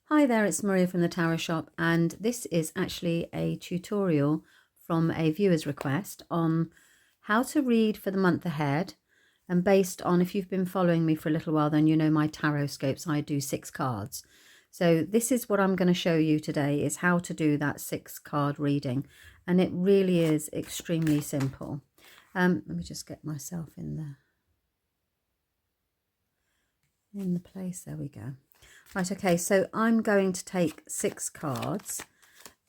Hi there, it's Maria from the Tarot Shop, and this is actually a tutorial from a viewer's request on how to read for the month ahead. And based on, if you've been following me for a little while, then you know my Tarotscopes, I do 6 cards. So this is what I'm going to show you today, is how to do that 6 card reading. And it really is extremely simple. Let me just get myself in the place. There we go. Right, okay, so I'm going to take 6 cards,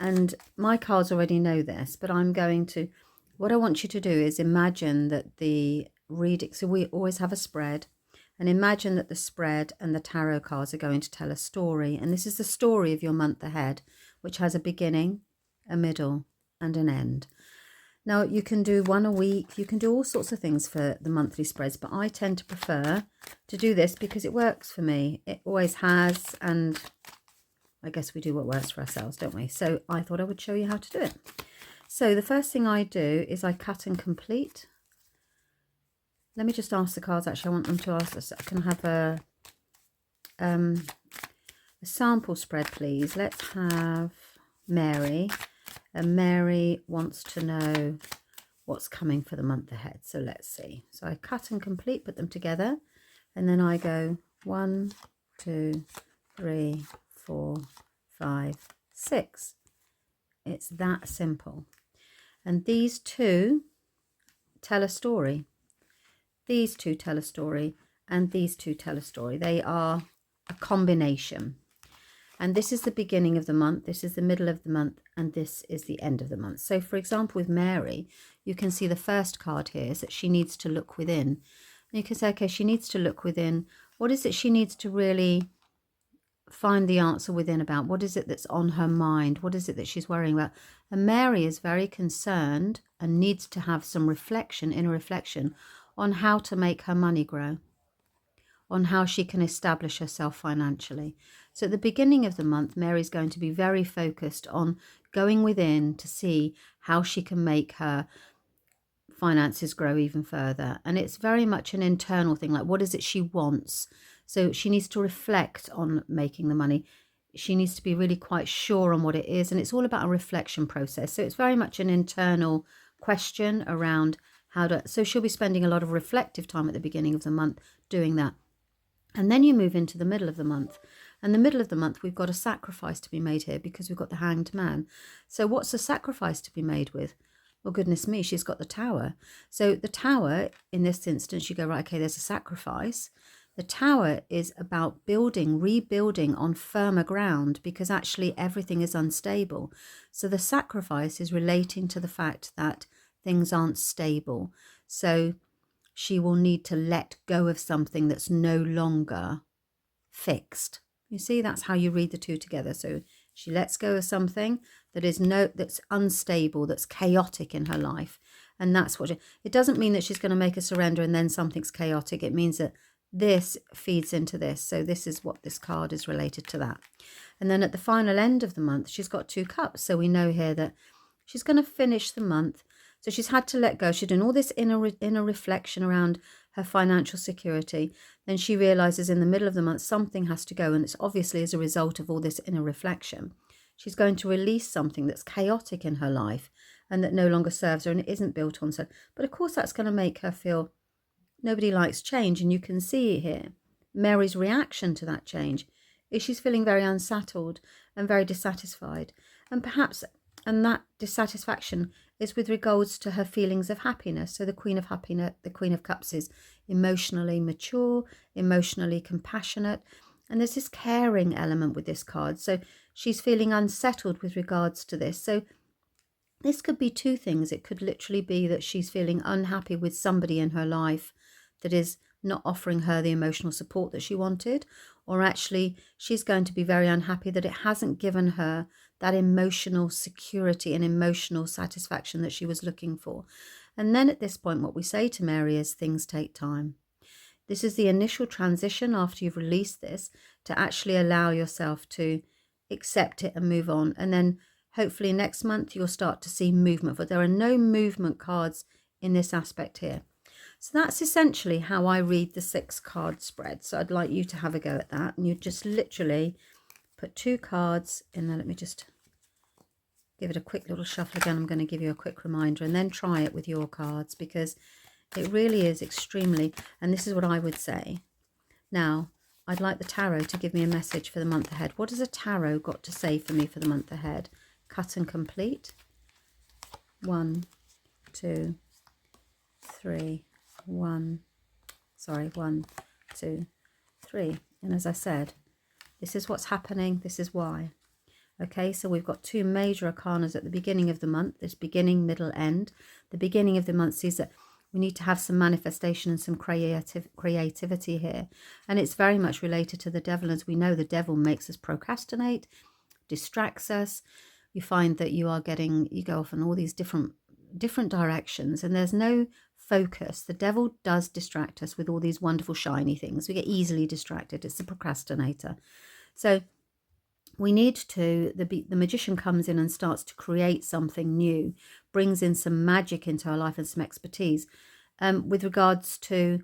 and my cards already know this, but what I want you to do is imagine that the reading, so we always have a spread, and imagine that the spread and the tarot cards are going to tell a story, and this is the story of your month ahead, which has a beginning, a middle, and an end. Now, you can do one a week, you can do all sorts of things for the monthly spreads, but I tend to prefer to do this because it works for me. It always has, and I guess we do what works for ourselves, don't we? So I thought I would show you how to do it. So the first thing I do is I cut and complete. Let me just ask the cards, actually, I want them to ask us. I can have a sample spread, please. Let's have Mary. And Mary wants to know what's coming for the month ahead. So let's see. So I cut and complete, put them together, and then I go 1, 2, 3, 4, 5, 6. It's that simple. And these two tell a story. These two tell a story, and these two tell a story. They are a combination. And this is the beginning of the month, this is the middle of the month, and this is the end of the month. So, for example, with Mary, you can see the first card here is that she needs to look within. And you can say, okay, she needs to look within. What is it she needs to really find the answer within about? What is it that's on her mind? What is it that she's worrying about? And Mary is very concerned and needs to have some reflection, inner reflection, on how to make her money grow, on how she can establish herself financially. So at the beginning of the month, Mary's going to be very focused on going within to see how she can make her finances grow even further. And it's very much an internal thing, like what is it she wants? So she needs to reflect on making the money. She needs to be really quite sure on what it is. And it's all about a reflection process. So it's very much an internal question around so she'll be spending a lot of reflective time at the beginning of the month doing that. And then you move into the middle of the month. And the middle of the month, we've got a sacrifice to be made here because we've got the Hanged Man. So what's the sacrifice to be made with? Well, goodness me, she's got the Tower. So the Tower, in this instance, you go, right, okay, there's a sacrifice. The Tower is about rebuilding on firmer ground because actually everything is unstable. So the sacrifice is relating to the fact that things aren't stable. So she will need to let go of something that's no longer fixed. You see, that's how you read the two together. So she lets go of something that's unstable, that's chaotic in her life. And that's what it doesn't mean that she's going to make a surrender and then something's chaotic. It means that this feeds into this. So this is what this card is related to that. And then at the final end of the month, she's got 2 cups. So we know here that she's going to finish the month. So she's had to let go. She's doing all this inner reflection around her financial security. Then she realizes in the middle of the month, something has to go. And it's obviously as a result of all this inner reflection. She's going to release something that's chaotic in her life and that no longer serves her and it isn't built on. But of course, that's going to make her feel nobody likes change. And you can see here, Mary's reaction to that change is she's feeling very unsettled and very dissatisfied. And that dissatisfaction is with regards to her feelings of happiness. So the Queen of Cups is emotionally mature, emotionally compassionate, and there's this caring element with this card. So she's feeling unsettled with regards to this. So this could be 2 things. It could literally be that she's feeling unhappy with somebody in her life that is not offering her the emotional support that she wanted, or actually she's going to be very unhappy that it hasn't given her that emotional security and emotional satisfaction that she was looking for. And then at this point, what we say to Mary is things take time. This is the initial transition after you've released this to actually allow yourself to accept it and move on. And then hopefully next month you'll start to see movement, but there are no movement cards in this aspect here. So that's essentially how I read the 6 card spread. So I'd like you to have a go at that. And you just literally put 2 cards in there. Let me just give it a quick little shuffle again. I'm going to give you a quick reminder, and then try it with your cards, because it really is extremely, and this is what I would say. Now, I'd like the tarot to give me a message for the month ahead. What has a tarot got to say for me for the month ahead? Cut and complete. 1, 2, 3, 1, 2, 3. And as I said, this is what's happening. This is why. Okay, so we've got 2 major arcanas at the beginning of the month. This beginning, middle, end. The beginning of the month sees that we need to have some manifestation and some creativity here. And it's very much related to the devil. As we know, the devil makes us procrastinate, distracts us. You find that you go off in all these different directions, and there's no focus. The devil does distract us with all these wonderful shiny things. We get easily distracted. It's the procrastinator. So we need to, the magician comes in and starts to create something new, brings in some magic into our life and some expertise with regards to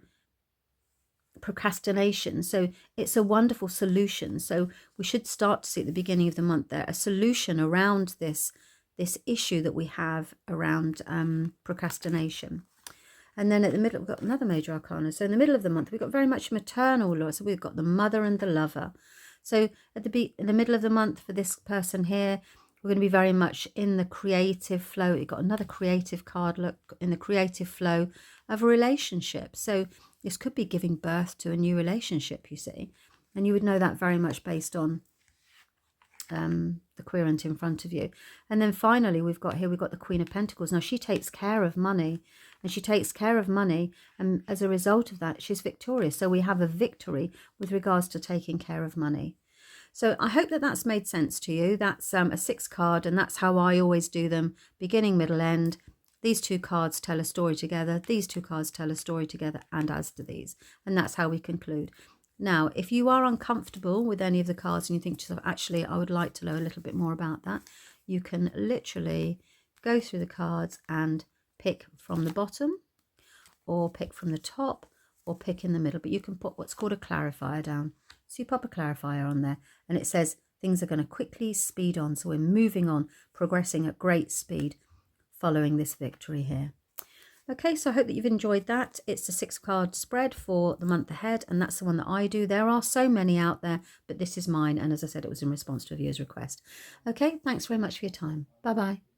procrastination. So it's a wonderful solution. So we should start to see at the beginning of the month there a solution around this issue that we have around procrastination. And then at the middle, we've got another major arcana. So in the middle of the month, we've got very much maternal law. So we've got the mother and the lover. So in the middle of the month for this person here, we're going to be very much in the creative flow. You've got another creative card, look, in the creative flow of a relationship. So this could be giving birth to a new relationship, you see. And you would know that very much based on the querent in front of you. And then finally, we've got the Queen of Pentacles. Now, she takes care of money, and she takes care of money, and as a result of that, she's victorious. So we have a victory with regards to taking care of money. So I hope that that's made sense to you. That's a 6 card, and that's how I always do them, beginning, middle, end. These 2 cards tell a story together. These 2 cards tell a story together, and as do these. And that's how we conclude. Now, if you are uncomfortable with any of the cards and you think to yourself, actually, I would like to know a little bit more about that, you can literally go through the cards and pick from the bottom, or pick from the top, or pick in the middle. But you can put what's called a clarifier down. So you pop a clarifier on there, and it says things are going to quickly speed on. So we're moving on, progressing at great speed following this victory here. Okay, so I hope that you've enjoyed that. It's a 6-card spread for the month ahead, and that's the one that I do. There are so many out there, but this is mine. And as I said, it was in response to a viewer's request. Okay, thanks very much for your time. Bye-bye.